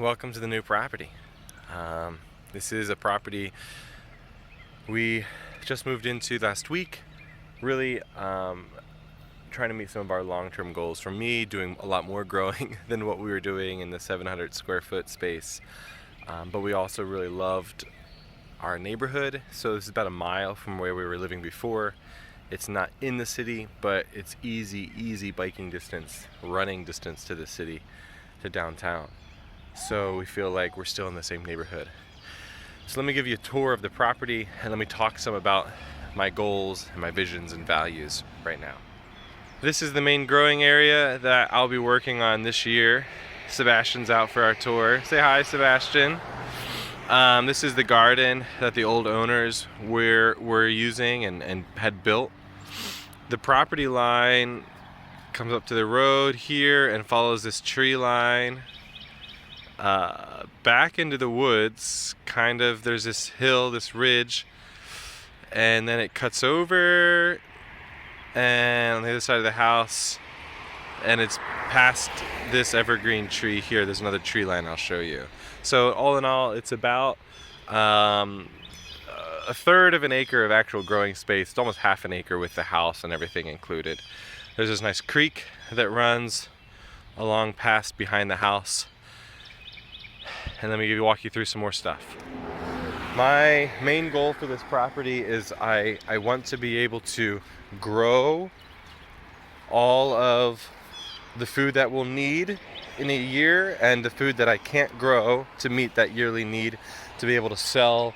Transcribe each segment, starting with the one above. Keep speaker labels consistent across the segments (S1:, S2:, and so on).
S1: welcome to the new property. This is a property we just moved into last week. Really trying to meet some of our long-term goals. For me, doing a lot more growing than what we were doing in the 700 square foot space. But we also really loved our neighborhood. So this is about a mile from where we were living before. It's not in the city, but it's easy biking distance, running distance to the city, to downtown. So we feel like we're still in the same neighborhood. So let me give you a tour of the property and let me talk some about my goals and my visions and values right now. This is the main growing area that I'll be working on this year. Sebastian's out for our tour. Say hi, Sebastian. This is the garden that the old owners were using and had built. The property line comes up to the road here and follows this tree line back into the woods. Kind of, there's this hill, this ridge, and then it cuts over and on the other side of the house, and it's past this evergreen tree here. There's another tree line I'll show you. So all in all, it's about a third of an acre of actual growing space. It's almost half an acre with the house and everything included. There's this nice creek that runs along past behind the house. And let me walk you through some more stuff. My main goal for this property is I want to be able to grow all of the food that we'll need in a year and the food that I can't grow to meet that yearly need, to be able to sell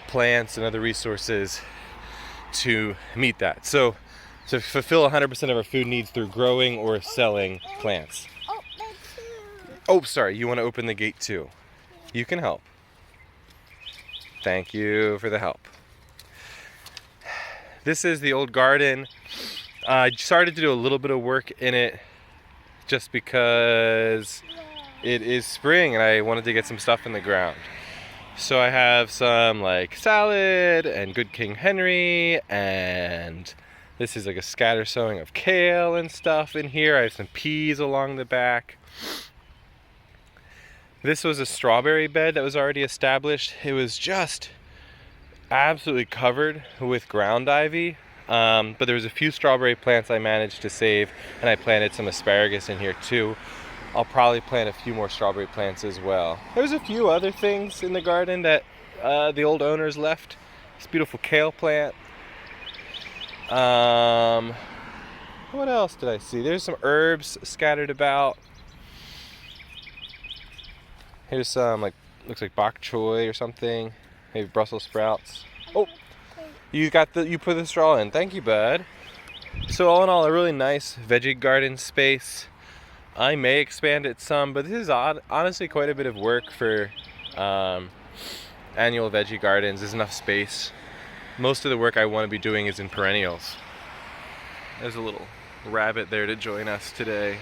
S1: plants and other resources to meet that. So to fulfill 100% of our food needs through growing or selling plants. Oh, sorry, you want to open the gate too? You can help. Thank you for the help. This is the old garden. I started to do a little bit of work in it just because it is spring and I wanted to get some stuff in the ground. So I have some like salad and Good King Henry, and this is like a scatter sowing of kale and stuff in here. I have some peas along the back. This was a strawberry bed that was already established. It was just absolutely covered with ground ivy, but there was a few strawberry plants I managed to save, and I planted some asparagus in here too. I'll probably plant a few more strawberry plants as well. There's a few other things in the garden that the old owners left. This beautiful kale plant. What else did I see? There's some herbs scattered about. Here's some, like, looks like bok choy or something. Maybe Brussels sprouts. Oh, you put the straw in. Thank you, bud. So all in all, a really nice veggie garden space. I may expand it some, but this is honestly quite a bit of work for annual veggie gardens. There's enough space. Most of the work I want to be doing is in perennials. There's a little rabbit there to join us today.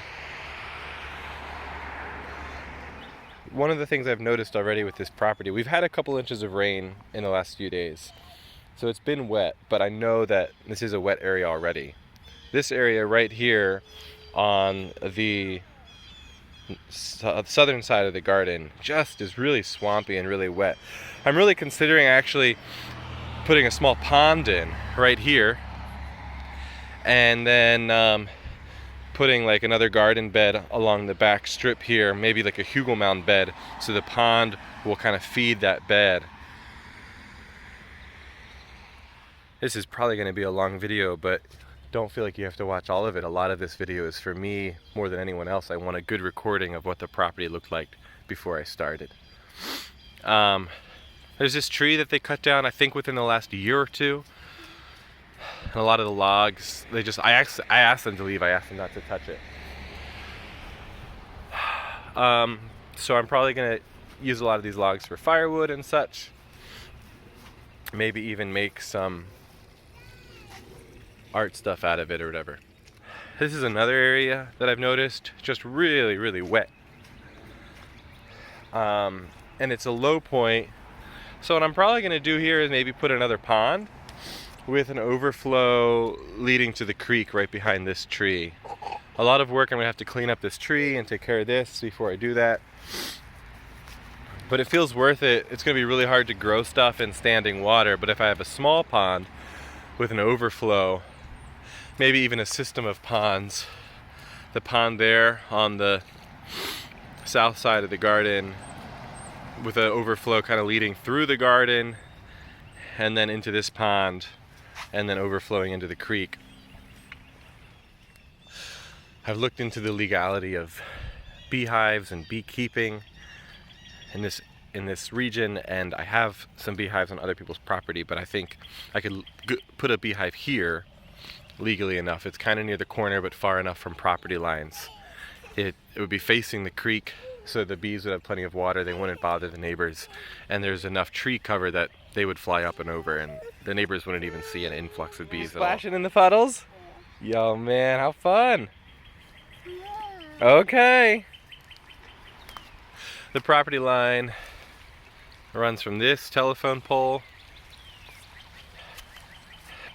S1: One of the things I've noticed already with this property, we've had a couple inches of rain in the last few days. So it's been wet, but I know that this is a wet area already. This area right here on the southern side of the garden just is really swampy and really wet. I'm really considering actually putting a small pond in right here, and then putting like another garden bed along the back strip here, maybe like a hugel mound bed, so the pond will kind of feed that bed. This is probably going to be a long video, but don't feel like you have to watch all of it. A lot of this video is for me more than anyone else. I want a good recording of what the property looked like before I started. There's this tree that they cut down, I think within the last year or two. And a lot of the logs, I asked them to leave. I asked them not to touch it. So I'm probably gonna use a lot of these logs for firewood and such. Maybe even make some art stuff out of it or whatever. This is another area that I've noticed, just really wet. And it's a low point. So what I'm probably gonna do here is maybe put another pond with an overflow leading to the creek right behind this tree. A lot of work. I'm gonna have to clean up this tree and take care of this before I do that. but it feels worth it. It's going to be really hard to grow stuff in standing water, but if I have a small pond with an overflow, maybe even a system of ponds, the pond there on the south side of the garden with an overflow kind of leading through the garden and then into this pond and then overflowing into the creek. I've looked into the legality of beehives and beekeeping in this region, and I have some beehives on other people's property, but I think I could put a beehive here legally enough. It's kind of near the corner but far enough from property lines. It would be facing the creek, so the bees would have plenty of water, they wouldn't bother the neighbors, and there's enough tree cover that they would fly up and over and the neighbors wouldn't even see an influx of bees at all. Splashing in the puddles? Yo man, how fun! Okay. The property line runs from this telephone pole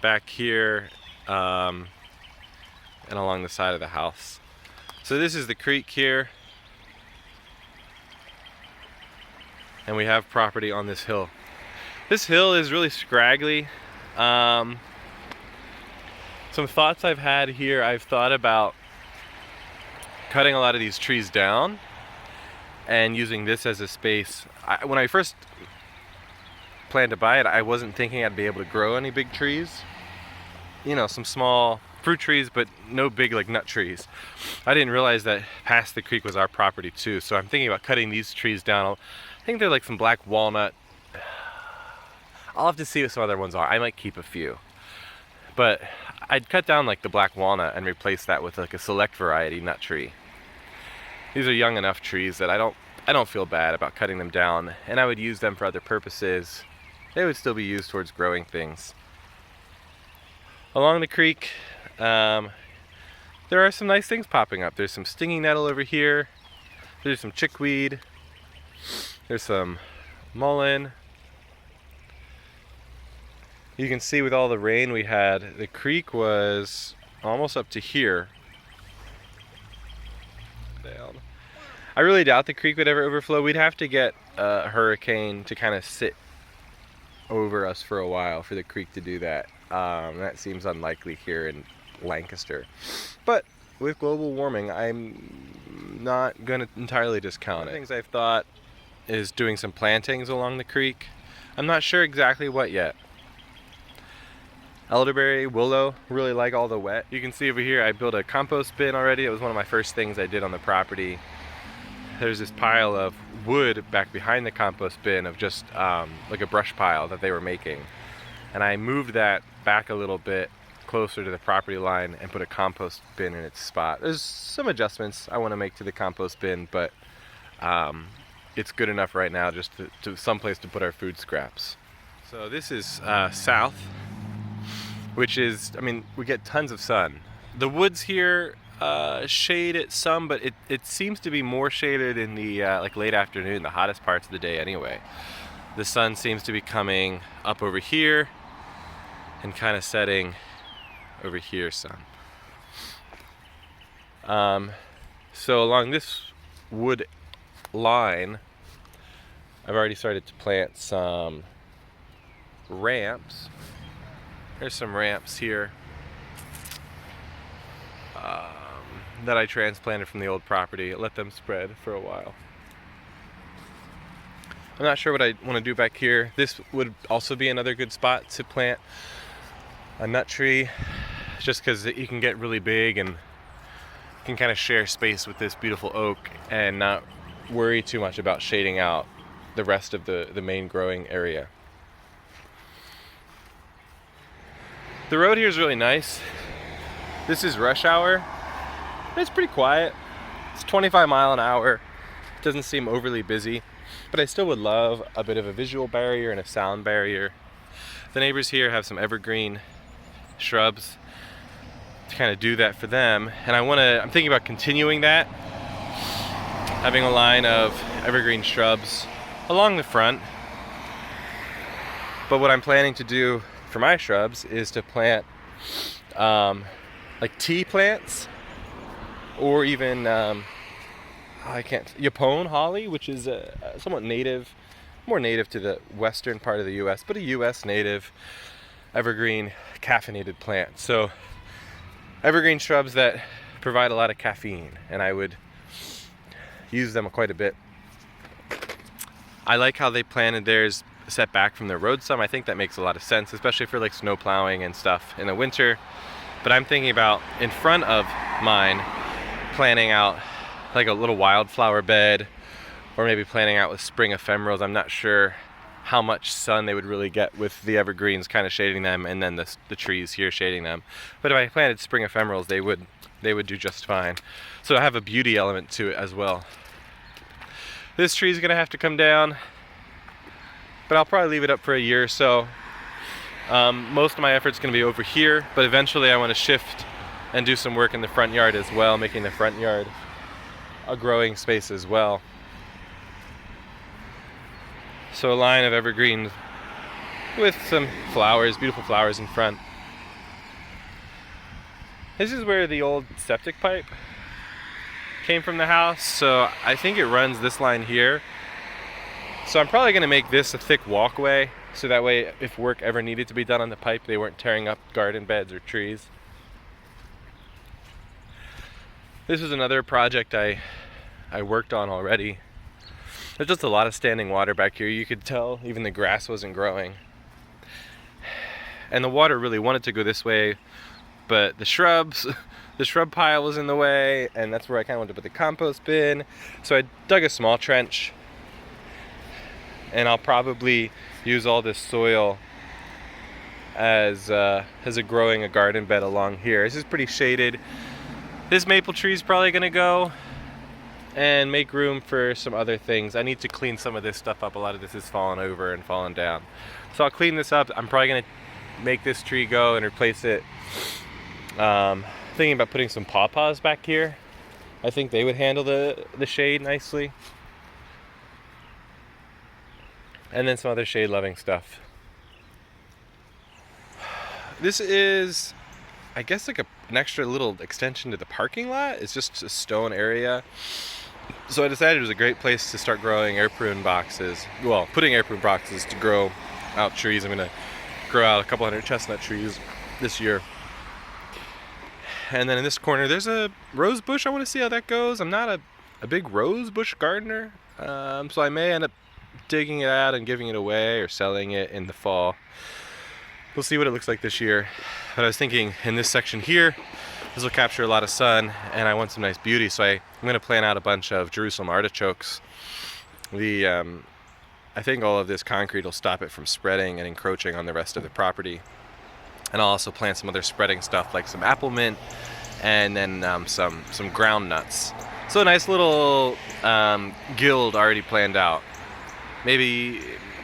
S1: back here and along the side of the house. So this is the creek here, and we have property on this hill. This hill is really scraggly. Some thoughts I've had here, I've thought about cutting a lot of these trees down and using this as a space. When I first planned to buy it, I wasn't thinking I'd be able to grow any big trees. You know, some small fruit trees, but no big like nut trees. I didn't realize that past the creek was our property too, so I'm thinking about cutting these trees down. I think they're like some black walnut. I'll have to see what some other ones are. I might keep a few. But I'd cut down like the black walnut and replace that with like a select variety nut tree. These are young enough trees that I don't feel bad about cutting them down, and I would use them for other purposes. They would still be used towards growing things. Along the creek, there are some nice things popping up. There's some stinging nettle over here. There's some chickweed. There's some mullein. You can see with all the rain we had, the creek was almost up to here. Down. I really doubt the creek would ever overflow. We'd have to get a hurricane to kind of sit over us for a while for the creek to do that. That seems unlikely here in Lancaster. But with global warming, I'm not going to entirely discount it. One of the things I've thought is doing some plantings along the creek. I'm not sure exactly what yet. Elderberry, willow, really like all the wet. You can see over here I built a compost bin already. It was one of my first things I did on the property. There's this pile of wood back behind the compost bin of just like a brush pile that they were making. And I moved that back a little bit closer to the property line and put a compost bin in its spot. There's some adjustments I want to make to the compost bin, but it's good enough right now just to someplace to put our food scraps. So this is south, which is, I mean, we get tons of sun. The woods here shade it some, but it seems to be more shaded in the like late afternoon, the hottest parts of the day anyway. The sun seems to be coming up over here and kind of setting over here some. So along this wood line, I've already started to plant some ramps. There's some ramps here that I transplanted from the old property. Let them spread for a while. I'm not sure what I want to do back here. This would also be another good spot to plant a nut tree, just because you can get really big and can kind of share space with this beautiful oak and not worry too much about shading out the rest of the main growing area. The road here is really nice. This is rush hour. It's pretty quiet. It's 25 miles an hour. It doesn't seem overly busy, but I still would love a bit of a visual barrier and a sound barrier. The neighbors here have some evergreen shrubs to kind of do that for them, and I'm thinking about continuing that, having a line of evergreen shrubs along the front. But what I'm planning to do for my shrubs is to plant like tea plants, or even Yapone holly, which is somewhat native, more native to the western part of the U.S., but a U.S. native evergreen caffeinated plant. So evergreen shrubs that provide a lot of caffeine, and I would use them quite a bit. I like how they planted theirs set back from the road some. I think that makes a lot of sense, especially for like snow plowing and stuff in the winter. But I'm thinking about in front of mine planting out like a little wildflower bed, or maybe planting out with spring ephemerals. I'm not sure how much sun they would really get with the evergreens kind of shading them, and then the trees here shading them. But if I planted spring ephemerals, they would do just fine. So I have a beauty element to it as well. This tree is gonna have to come down, but I'll probably leave it up for a year or so. Most of my effort's gonna be over here, but eventually I want to shift and do some work in the front yard as well, making the front yard a growing space as well. So a line of evergreens with some flowers, beautiful flowers in front. This is where the old septic pipe came from the house, so I think it runs this line here. So I'm probably gonna make this a thick walkway, so that way if work ever needed to be done on the pipe, they weren't tearing up garden beds or trees. This is another project I worked on already. There's just a lot of standing water back here. You could tell even the grass wasn't growing. And the water really wanted to go this way, but the shrub pile was in the way, and that's where I kind of wanted to put the compost bin. So I dug a small trench, and I'll probably use all this soil as a growing a garden bed along here. This is pretty shaded. This maple tree is probably gonna go and make room for some other things. I need to clean some of this stuff up. A lot of this is fallen over and fallen down. So I'll clean this up. I'm probably gonna make this tree go and replace it. Thinking about putting some pawpaws back here. I think they would handle the shade nicely. And then some other shade loving stuff. This is, I guess, like an extra little extension to the parking lot. It's just a stone area. So I decided it was a great place to start growing air prune boxes. Well, putting air prune boxes to grow out trees. I'm gonna grow out a couple hundred chestnut trees this year. And then in this corner, there's a rose bush. I want to see how that goes. I'm not a big rose bush gardener, so I may end up digging it out and giving it away or selling it in the fall. We'll see what it looks like this year. But I was thinking in this section here, this will capture a lot of sun, and I want some nice beauty, so I'm going to plant out a bunch of Jerusalem artichokes. I think all of this concrete will stop it from spreading and encroaching on the rest of the property. And I'll also plant some other spreading stuff like some apple mint, and then some ground nuts. So a nice little guild already planned out. Maybe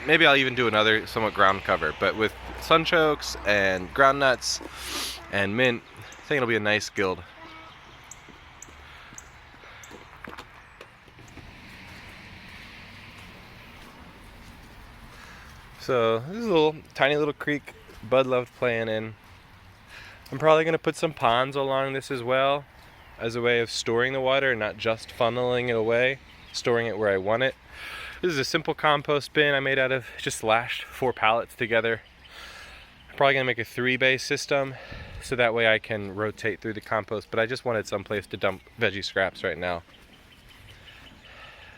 S1: I'll even do another somewhat ground cover, but with sunchokes and ground nuts and mint, I think it'll be a nice guild. So this is a tiny little creek Bud loved playing in. I'm probably going to put some ponds along this as well, as a way of storing the water, not just funneling it away, storing it where I want it. This is a simple compost bin I made out of, just lashed 4 pallets together. I'm probably going to make a 3-bay system, so that way I can rotate through the compost, but I just wanted some place to dump veggie scraps right now.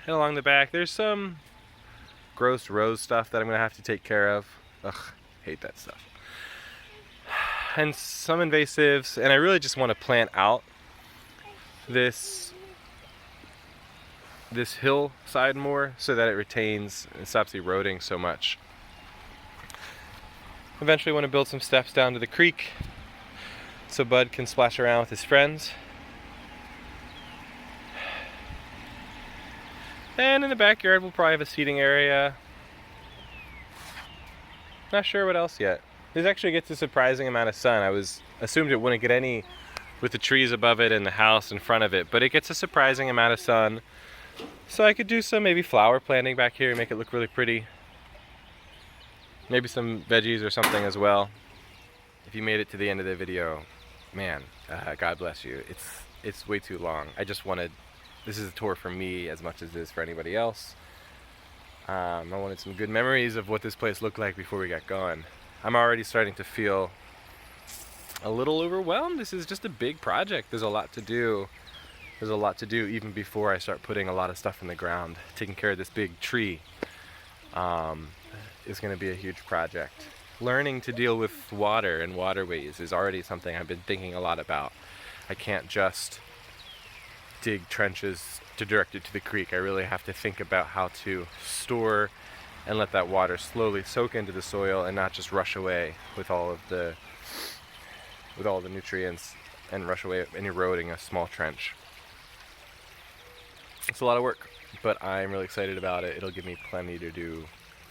S1: And along the back, there's some gross rose stuff that I'm going to have to take care of. Ugh, hate that stuff. And some invasives, and I really just want to plant out this hillside more so that it retains and stops eroding so much. Eventually want to build some steps down to the creek so Bud can splash around with his friends. And in the backyard we'll probably have a seating area. Not sure what else yet. This actually gets a surprising amount of sun. I assumed it wouldn't get any with the trees above it and the house in front of it, but it gets a surprising amount of sun. So I could do some maybe flower planting back here and make it look really pretty. Maybe some veggies or something as well. If you made it to the end of the video, man, God bless you. It's way too long. I just wanted this is a tour for me as much as it is for anybody else. I wanted some good memories of what this place looked like before we got going. I'm already starting to feel a little overwhelmed. This is just a big project. There's a lot to do. There's a lot to do even before I start putting a lot of stuff in the ground. Taking care of this big tree is going to be a huge project. Learning to deal with water and waterways is already something I've been thinking a lot about. I can't just dig trenches to direct it to the creek. I really have to think about how to store and let that water slowly soak into the soil and not just rush away with all the nutrients and rush away and eroding a small trench. It's a lot of work, but I'm really excited about it. It'll give me plenty to do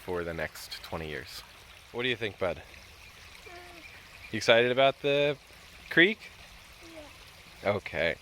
S1: for the next 20 years. What do you think, bud? You excited about the creek?
S2: Yeah.
S1: Okay.